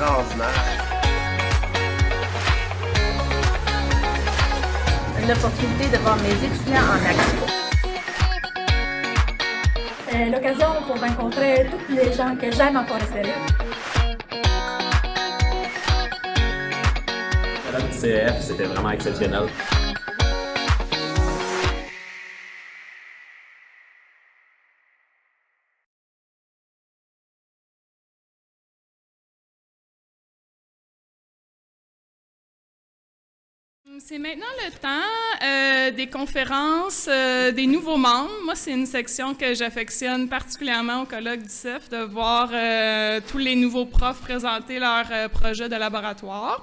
extraordinaire. L'opportunité de voir mes étudiants en action. L'occasion pour rencontrer tous les gens que j'aime en foresterie. Le CEF, c'était vraiment exceptionnel. C'est maintenant le temps des conférences des nouveaux membres. Moi, c'est une section que j'affectionne particulièrement au colloque du CEF, de voir tous les nouveaux profs présenter leurs projets de laboratoire.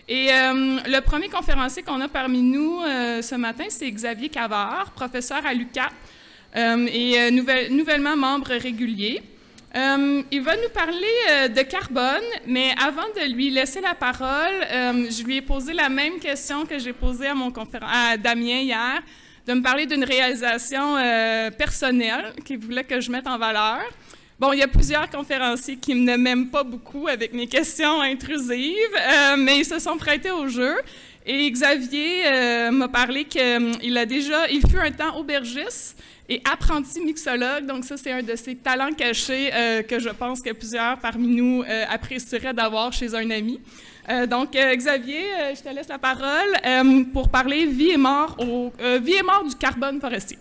Et le premier conférencier qu'on a parmi nous ce matin, c'est Xavier Cavard, professeur à l'UQAP et nouvellement membre régulier. Il va nous parler de carbone, mais avant de lui laisser la parole, je lui ai posé la même question que j'ai posée à Damien hier, de me parler d'une réalisation personnelle qu'il voulait que je mette en valeur. Bon, il y a plusieurs conférenciers qui ne m'aiment pas beaucoup avec mes questions intrusives, mais ils se sont prêtés au jeu. Et Xavier m'a parlé il fut un temps aubergiste et apprenti mixologue. Donc ça, c'est un de ses talents cachés que je pense que plusieurs parmi nous apprécieraient d'avoir chez un ami. Donc, Xavier, je te laisse la parole pour parler vie et mort du carbone forestier.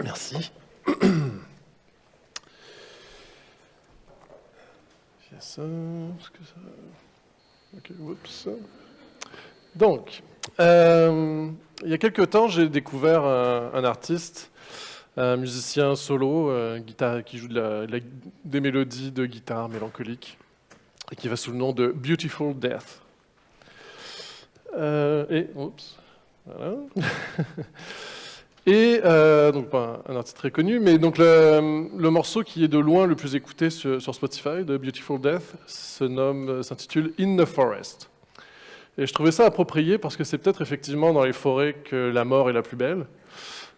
Merci. Ça, ok, oups. Donc, il y a quelques temps, j'ai découvert un artiste, un musicien solo, qui joue des mélodies de guitare mélancoliques, et qui va sous le nom de Beautiful Death. Oups, voilà. Et donc pas un artiste très connu, mais donc le morceau qui est de loin le plus écouté sur Spotify de Beautiful Death s'intitule In the Forest. Et je trouvais ça approprié parce que c'est peut-être effectivement dans les forêts que la mort est la plus belle,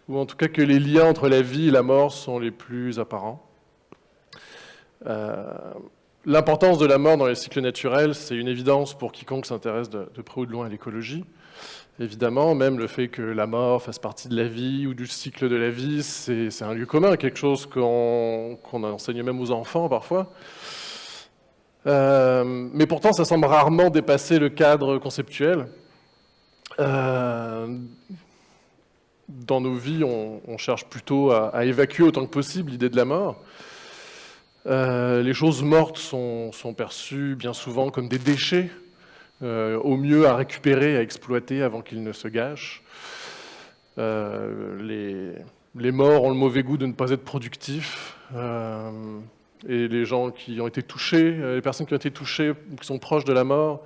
ou en tout cas que les liens entre la vie et la mort sont les plus apparents. L'importance de la mort dans les cycles naturels, c'est une évidence pour quiconque s'intéresse de près ou de loin à l'écologie. Évidemment, même le fait que la mort fasse partie de la vie ou du cycle de la vie, c'est un lieu commun, quelque chose qu'on enseigne même aux enfants parfois. Mais pourtant, ça semble rarement dépasser le cadre conceptuel. Dans nos vies, on cherche plutôt à évacuer autant que possible l'idée de la mort. Les choses mortes sont perçues bien souvent comme des déchets, au mieux à récupérer, à exploiter avant qu'ils ne se gâchent. Les morts ont le mauvais goût de ne pas être productifs. Et les gens qui ont été touchés, les personnes qui ont été touchées, qui sont proches de la mort,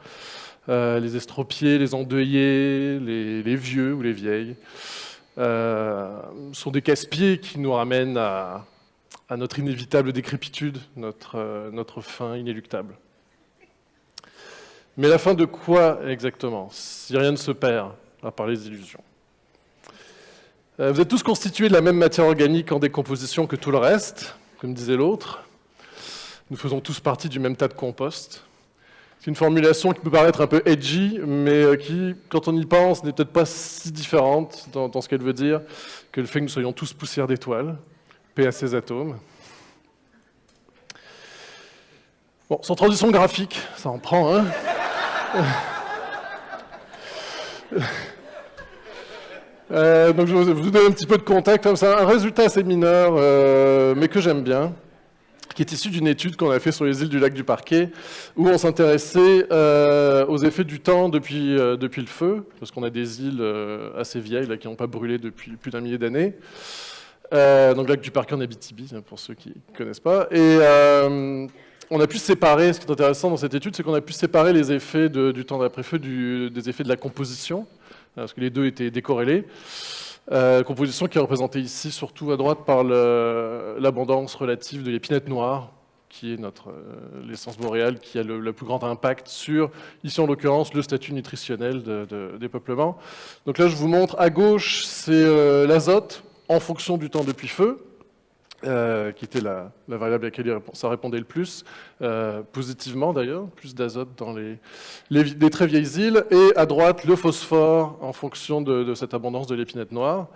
les estropiés, les endeuillés, les vieux ou les vieilles, sont des casse-pieds qui nous ramènent à notre inévitable décrépitude, notre fin inéluctable. Mais la fin de quoi exactement, si rien ne se perd, à part les illusions? Vous êtes tous constitués de la même matière organique en décomposition que tout le reste, comme disait l'autre. Nous faisons tous partie du même tas de compost. C'est une formulation qui peut paraître un peu edgy, mais qui, quand on y pense, n'est peut-être pas si différente dans ce qu'elle veut dire que le fait que nous soyons tous poussière d'étoiles, paix à ces atomes. Bon, sans transition graphique, ça en prend, hein. Donc je vais vous donner un petit peu de contexte, comme ça, un résultat assez mineur, mais que j'aime bien, qui est issu d'une étude qu'on a fait sur les îles du lac du Parquet, où on s'intéressait aux effets du temps depuis le feu, parce qu'on a des îles assez vieilles là, qui n'ont pas brûlé depuis plus d'un millier d'années. Donc lac du Parquet en Abitibi, pour ceux qui ne connaissent pas. Et on a pu séparer, ce qui est intéressant dans cette étude, c'est qu'on a pu séparer les effets du temps d'après-feu des effets de la composition, parce que les deux étaient décorrélés. Composition qui est représentée ici, surtout à droite, par l'abondance relative de l'épinette noire, qui est l'essence boréale, qui a le plus grand impact sur, ici en l'occurrence, le statut nutritionnel des peuplements. Donc là, je vous montre, à gauche, c'est l'azote en fonction du temps depuis feu, qui était la variable à laquelle ça répondait le plus, positivement d'ailleurs, plus d'azote dans des très vieilles îles, et à droite, le phosphore en fonction de cette abondance de l'épinette noire,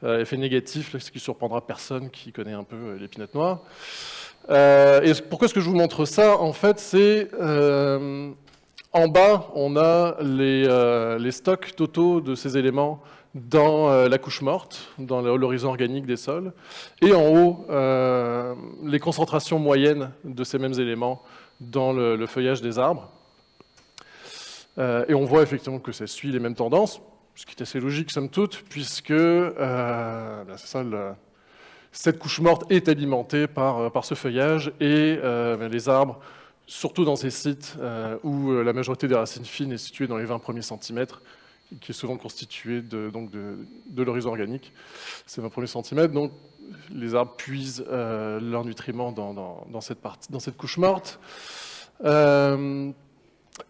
effet négatif, ce qui surprendra personne qui connaît un peu l'épinette noire. Et pourquoi est-ce que je vous montre ça? En fait, c'est en bas, on a les stocks totaux de ces éléments dans la couche morte, dans l'horizon organique des sols, et en haut, les concentrations moyennes de ces mêmes éléments dans le feuillage des arbres. Et on voit effectivement que ça suit les mêmes tendances, ce qui est assez logique, somme toute, puisque c'est ça, cette couche morte est alimentée par ce feuillage, et les arbres, surtout dans ces sites où la majorité des racines fines est située dans les 20 premiers centimètres, qui est souvent constitué de l'horizon organique, ces 20 premiers centimètres. Donc, les arbres puisent leurs nutriments dans cette couche morte. Donc,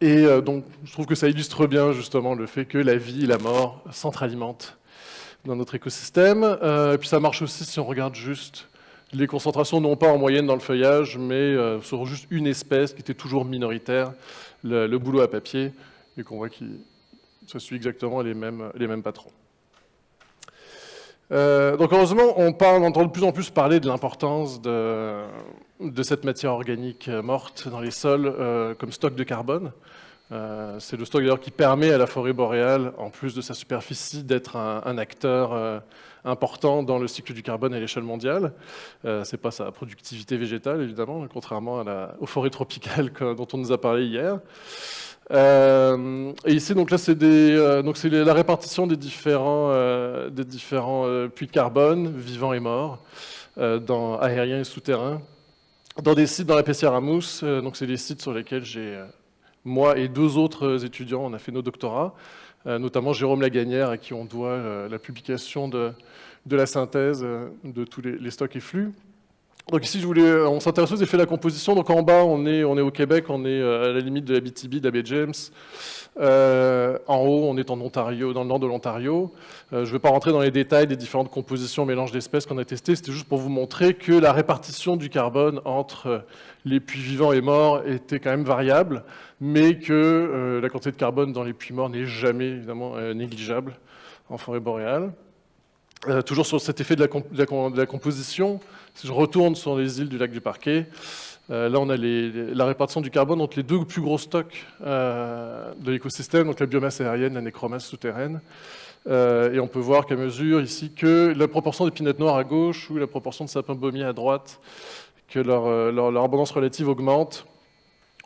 je trouve que ça illustre bien justement le fait que la vie et la mort s'entralimentent dans notre écosystème. Et puis ça marche aussi si on regarde juste les concentrations, non pas en moyenne dans le feuillage, mais sur juste une espèce qui était toujours minoritaire, le bouleau à papier, et qu'on voit qu'il ça suit exactement les mêmes patrons. Donc heureusement, on entend de plus en plus parler de l'importance de cette matière organique morte dans les sols comme stock de carbone. C'est le stock d'ailleurs qui permet à la forêt boréale, en plus de sa superficie, d'être un acteur important dans le cycle du carbone à l'échelle mondiale. C'est pas sa productivité végétale, évidemment, contrairement aux forêts tropicales dont on nous a parlé hier. Et ici, donc là, c'est la répartition des différents puits de carbone, vivants et morts, aériens et souterrains, dans des sites dans la Pessière à Mousse. Donc c'est des sites sur lesquels moi et deux autres étudiants, on a fait nos doctorats, notamment Jérôme Lagagnère, à qui on doit la publication de la synthèse de tous les stocks et flux. Donc ici, on s'intéresse aux effets de la composition. Donc en bas, on est au Québec, on est à la limite de l'Abitibi, d'Abbé James. En haut, on est en Ontario, dans le nord de l'Ontario. Je ne vais pas rentrer dans les détails des différentes compositions, mélanges d'espèces qu'on a testées. C'était juste pour vous montrer que la répartition du carbone entre les puits vivants et morts était quand même variable, mais que la quantité de carbone dans les puits morts n'est jamais, évidemment, négligeable en forêt boréale. Toujours sur cet effet de la composition, si je retourne sur les îles du lac du Parquet, là on a la répartition du carbone entre les deux plus gros stocks de l'écosystème, donc la biomasse aérienne, la nécromasse souterraine. Et on peut voir qu'à mesure ici que la proportion d'épinette noire à gauche ou la proportion de sapin baumier à droite, que leur abondance relative augmente,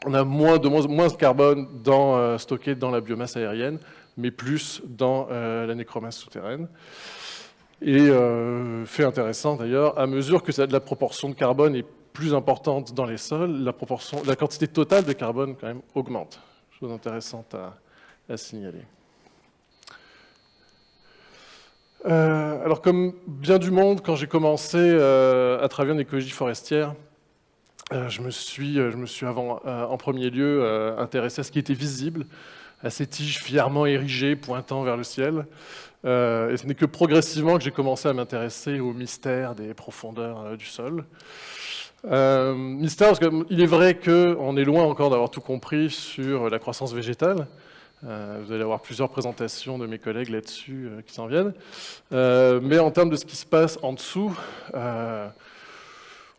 on a moins de carbone stocké dans la biomasse aérienne, mais plus dans la nécromasse souterraine. Et fait intéressant d'ailleurs, à mesure que la proportion de carbone est plus importante dans les sols, la quantité totale de carbone quand même augmente. Chose intéressante à signaler. Alors comme bien du monde, quand j'ai commencé à travailler en écologie forestière, je me suis en premier lieu intéressé à ce qui était visible, à ces tiges fièrement érigées pointant vers le ciel. Et ce n'est que progressivement que j'ai commencé à m'intéresser au mystère des profondeurs du sol. Mystère parce qu'il est vrai qu'on est loin encore d'avoir tout compris sur la croissance végétale. Vous allez avoir plusieurs présentations de mes collègues là-dessus qui s'en viennent. Mais en termes de ce qui se passe en dessous,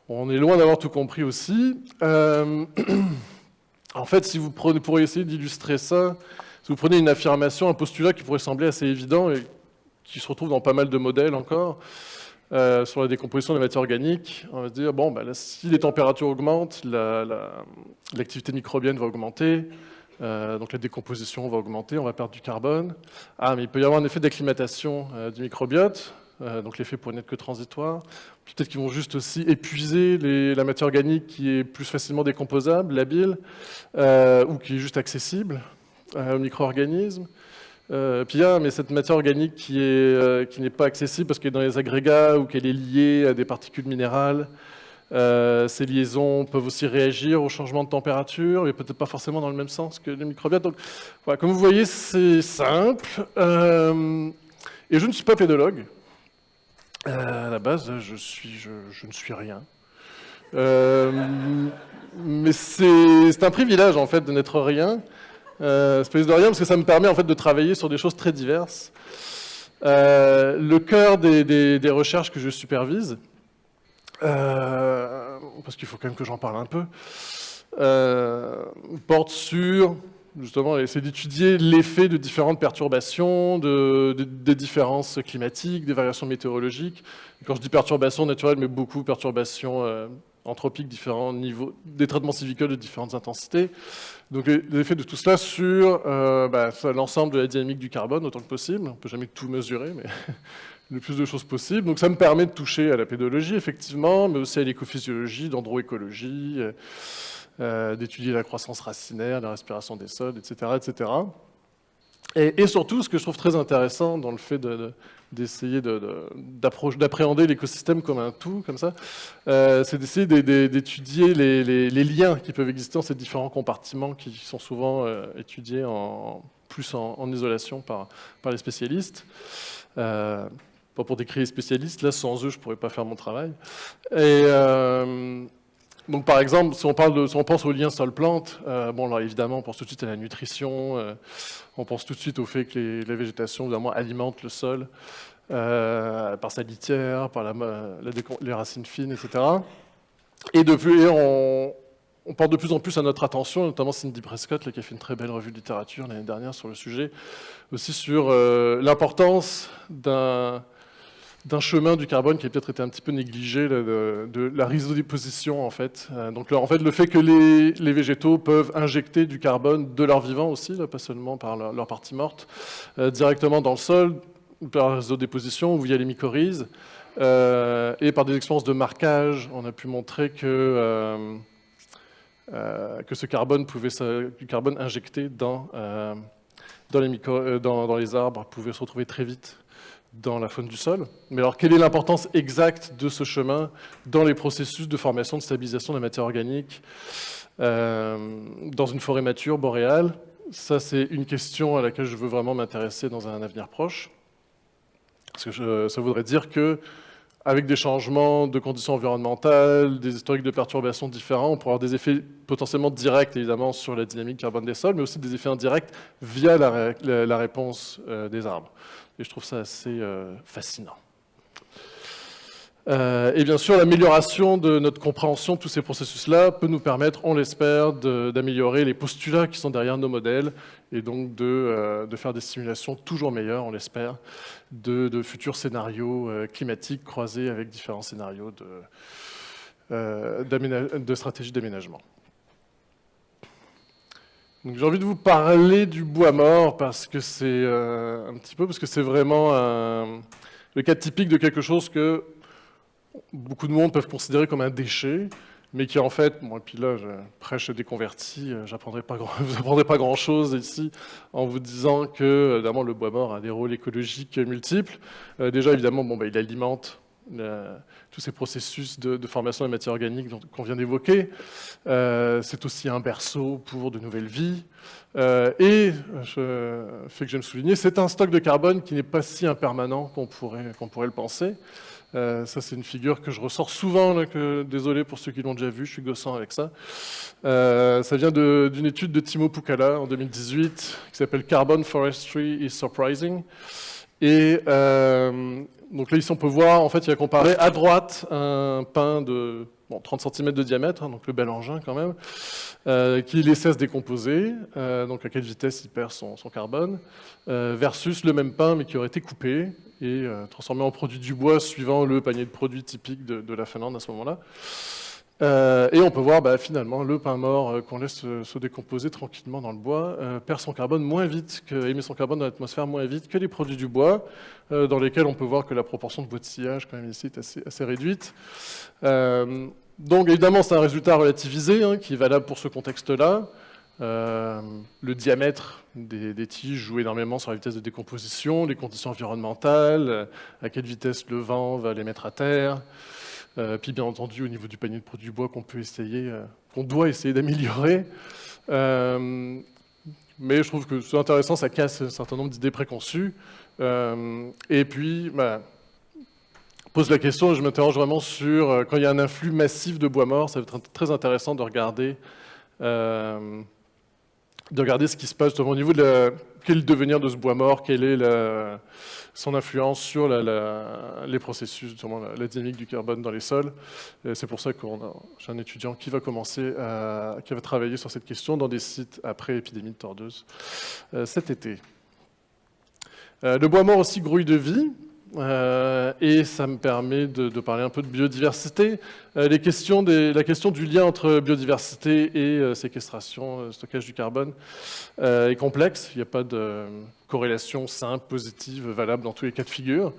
on est loin d'avoir tout compris aussi. En fait, si vous prenez, pour essayer d'illustrer ça, si vous prenez une affirmation, un postulat qui pourrait sembler assez évident et qui se retrouve dans pas mal de modèles encore, sur la décomposition des matières organiques, on va se dire, bon, là, si les températures augmentent, l'activité microbienne va augmenter, donc la décomposition va augmenter, on va perdre du carbone. Ah, mais il peut y avoir un effet d'acclimatation du microbiote, donc l'effet pourrait n'être que transitoire. Peut-être qu'ils vont juste aussi épuiser la matière organique qui est plus facilement décomposable, labile, ou qui est juste accessible aux micro-organismes. Puis mais cette matière organique qui n'est pas accessible parce qu'elle est dans les agrégats ou qu'elle est liée à des particules minérales, Ces liaisons peuvent aussi réagir au changement de température, mais peut-être pas forcément dans le même sens que les microbiotes. Donc, voilà, comme vous voyez, c'est simple. Et je ne suis pas pédologue. À la base, je ne suis rien. Mais c'est un privilège, en fait, de n'être rien. Espèce de rien, parce que ça me permet, en fait, de travailler sur des choses très diverses. Le cœur des recherches que je supervise, parce qu'il faut quand même que j'en parle un peu, porte sur, justement, essayer d'étudier l'effet de différentes perturbations, des différences climatiques, des variations météorologiques. Quand je dis perturbations naturelles, mais beaucoup perturbations anthropiques, différents niveaux, des traitements sylvicoles de différentes intensités. Donc l'effet de tout cela sur l'ensemble de la dynamique du carbone, autant que possible. On ne peut jamais tout mesurer, mais le plus de choses possible. Donc ça me permet de toucher à la pédologie, effectivement, mais aussi à l'écophysiologie, dendroécologie, d'étudier la croissance racinaire, la respiration des sols, etc. etc. Et surtout, ce que je trouve très intéressant dans le fait d'essayer d'appréhender l'écosystème comme un tout, comme ça, c'est d'essayer d'étudier les liens qui peuvent exister dans ces différents compartiments qui sont souvent étudiés plus en isolation par les spécialistes. Pas pour décrire les spécialistes, là, sans eux, je ne pourrais pas faire mon travail. Et donc, par exemple, si on pense aux liens sol-plante, alors évidemment, on pense tout de suite à la nutrition, on pense tout de suite au fait que la végétation, évidemment, alimente le sol par sa litière, par les racines fines, etc. Et on porte de plus en plus à notre attention, notamment Cindy Prescott, là, qui a fait une très belle revue de littérature l'année dernière sur le sujet, aussi sur l'importance d'un chemin du carbone qui a peut-être été un petit peu négligé, de la rhizodéposition, en fait. Donc, en fait, le fait que les végétaux peuvent injecter du carbone de leur vivant aussi, là, pas seulement par leur partie morte, directement dans le sol, par la rhizodéposition ou via les mycorhizes, et par des expériences de marquage, on a pu montrer que ce carbone du carbone injecté dans les arbres pouvait se retrouver très vite dans la faune du sol. Mais alors, quelle est l'importance exacte de ce chemin dans les processus de formation, de stabilisation de la matière organique dans une forêt mature boréale? Ça, c'est une question à laquelle je veux vraiment m'intéresser dans un avenir proche. Parce que ça voudrait dire que, avec des changements de conditions environnementales, des historiques de perturbations différents, on pourra avoir des effets potentiellement directs, évidemment, sur la dynamique carbone des sols, mais aussi des effets indirects via la réponse des arbres. Et je trouve ça assez fascinant. Et bien sûr, l'amélioration de notre compréhension de tous ces processus-là peut nous permettre, on l'espère, d'améliorer les postulats qui sont derrière nos modèles, et donc de faire des simulations toujours meilleures, on l'espère, de futurs scénarios climatiques croisés avec différents scénarios de stratégie d'aménagement. J'ai envie de vous parler du bois mort parce que c'est vraiment le cas typique de quelque chose que beaucoup de monde peuvent considérer comme un déchet, mais qui en fait, et puis là je prêche des convertis, vous n'apprendrez pas grand-chose ici en vous disant que évidemment, le bois mort a des rôles écologiques multiples. Déjà évidemment, il alimente tous ces processus de formation des matières organiques qu'on vient d'évoquer. C'est aussi un berceau pour de nouvelles vies. Et, fait que j'aime souligner, c'est un stock de carbone qui n'est pas si impermanent qu'on pourrait le penser. Ça, c'est une figure que je ressors souvent, là, désolé pour ceux qui l'ont déjà vu, je suis gossant avec ça. Ça vient d'une étude de Timo Pukala en 2018 qui s'appelle « Carbon Forestry is Surprising ». Et donc là, ici, on peut voir, en fait, il a comparé à droite un pin de 30 cm de diamètre, donc le bel engin quand même, qui laissait se décomposer, donc à quelle vitesse il perd son carbone, versus le même pain, mais qui aurait été coupé et transformé en produit du bois, suivant le panier de produits typique de la Finlande à ce moment-là. Et on peut voir finalement le pain mort qu'on laisse se décomposer tranquillement dans le bois perd son carbone moins vite, émet son carbone dans l'atmosphère moins vite que les produits du bois, dans lesquels on peut voir que la proportion de bois de sillage quand même ici est assez réduite. Donc évidemment c'est un résultat relativisé qui est valable pour ce contexte-là. Le diamètre des tiges joue énormément sur la vitesse de décomposition, les conditions environnementales, à quelle vitesse le vent va les mettre à terre. Puis bien entendu au niveau du panier de produits bois qu'on doit essayer d'améliorer. Mais je trouve que c'est intéressant, ça casse un certain nombre d'idées préconçues. Et puis, pose la question, je m'interroge vraiment sur quand il y a un influx massif de bois mort, ça va être très intéressant de regarder ce qui se passe au niveau de quel est le devenir de ce bois mort, quelle est son influence sur les processus, la dynamique du carbone dans les sols. C'est pour ça que j'ai un étudiant qui va travailler sur cette question dans des sites après épidémie de tordeuse cet été. Le bois mort aussi grouille de vie. Et ça me permet de parler un peu de biodiversité. La question du lien entre biodiversité et séquestration, stockage du carbone est complexe. Il n'y a pas de corrélation simple, positive, valable dans tous les cas de figure.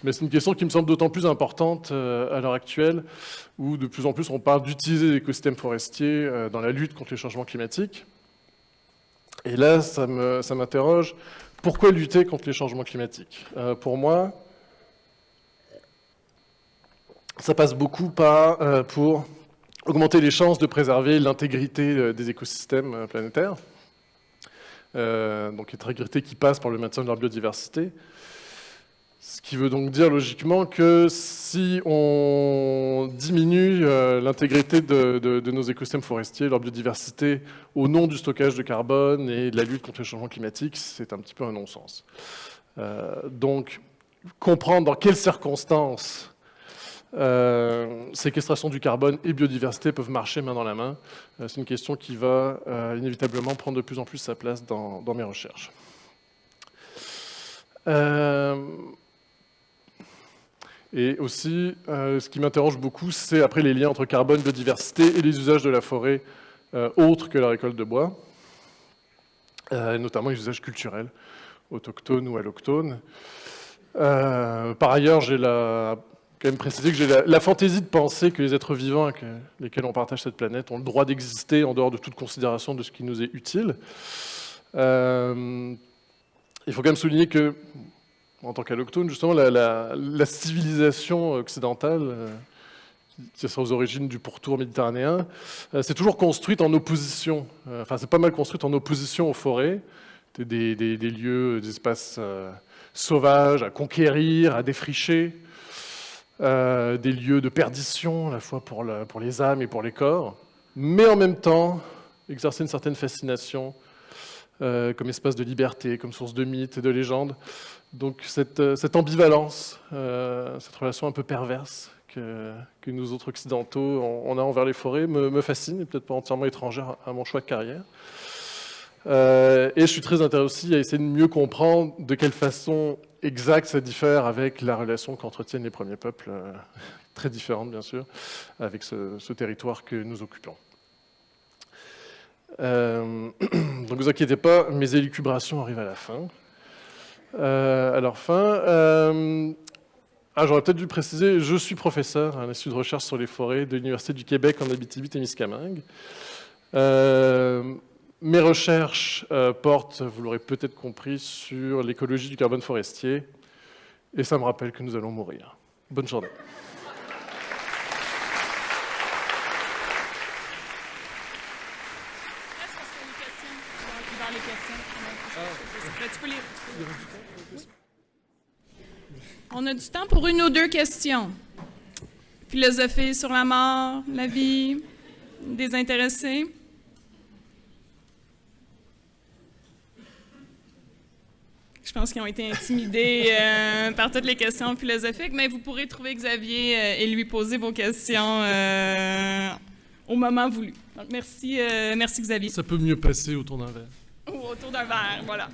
Mais c'est une question qui me semble d'autant plus importante à l'heure actuelle, où de plus en plus on parle d'utiliser l'écosystème forestier dans la lutte contre les changements climatiques. Et là, ça m'interroge. Pourquoi lutter contre les changements climatiques ? Pour moi, ça passe beaucoup pour augmenter les chances de préserver l'intégrité des écosystèmes planétaires, donc l'intégrité qui passe par le maintien de leur biodiversité. Ce qui veut donc dire logiquement que si on diminue l'intégrité de nos écosystèmes forestiers, leur biodiversité, au nom du stockage de carbone et de la lutte contre les changements climatiques, c'est un petit peu un non-sens. Donc, comprendre dans quelles circonstances séquestration du carbone et biodiversité peuvent marcher main dans la main, c'est une question qui va inévitablement prendre de plus en plus sa place dans mes recherches. Et aussi, ce qui m'interroge beaucoup, c'est après les liens entre carbone, biodiversité et les usages de la forêt autres que la récolte de bois, notamment les usages culturels, autochtones ou allochtones. Par ailleurs, j'ai quand même précisé que j'ai la fantaisie de penser que les êtres vivants avec lesquels on partage cette planète ont le droit d'exister en dehors de toute considération de ce qui nous est utile. Il faut quand même souligner que, en tant qu'allochtone, justement, la civilisation occidentale, qui est aux origines du pourtour méditerranéen, c'est toujours construite en opposition. Enfin, c'est pas mal construite en opposition aux forêts, des lieux, des espaces sauvages à conquérir, à défricher, des lieux de perdition, à la fois pour les âmes et pour les corps, mais en même temps, exercer une certaine fascination comme espace de liberté, comme source de mythes et de légendes. Donc cette ambivalence, cette relation un peu perverse que nous autres occidentaux, on a envers les forêts, me fascine, et peut-être pas entièrement étrangère à mon choix de carrière. Et je suis très intéressé aussi à essayer de mieux comprendre de quelle façon exacte ça diffère avec la relation qu'entretiennent les premiers peuples, très différente bien sûr, avec ce territoire que nous occupons. Donc vous inquiétez pas, mes élucubrations arrivent à la fin. J'aurais peut-être dû préciser, je suis professeur à l'Institut de recherche sur les forêts de l'Université du Québec en Abitibi-Témiscamingue. Mes recherches portent, vous l'aurez peut-être compris, sur l'écologie du carbone forestier, et ça me rappelle que nous allons mourir. Bonne journée. On a du temps pour une ou deux questions. Philosophie sur la mort, la vie, des intéressés. Je pense qu'ils ont été intimidés par toutes les questions philosophiques, mais vous pourrez trouver Xavier et lui poser vos questions au moment voulu. Donc merci Xavier. Ça peut mieux passer autour d'un verre. Ou autour d'un verre, voilà.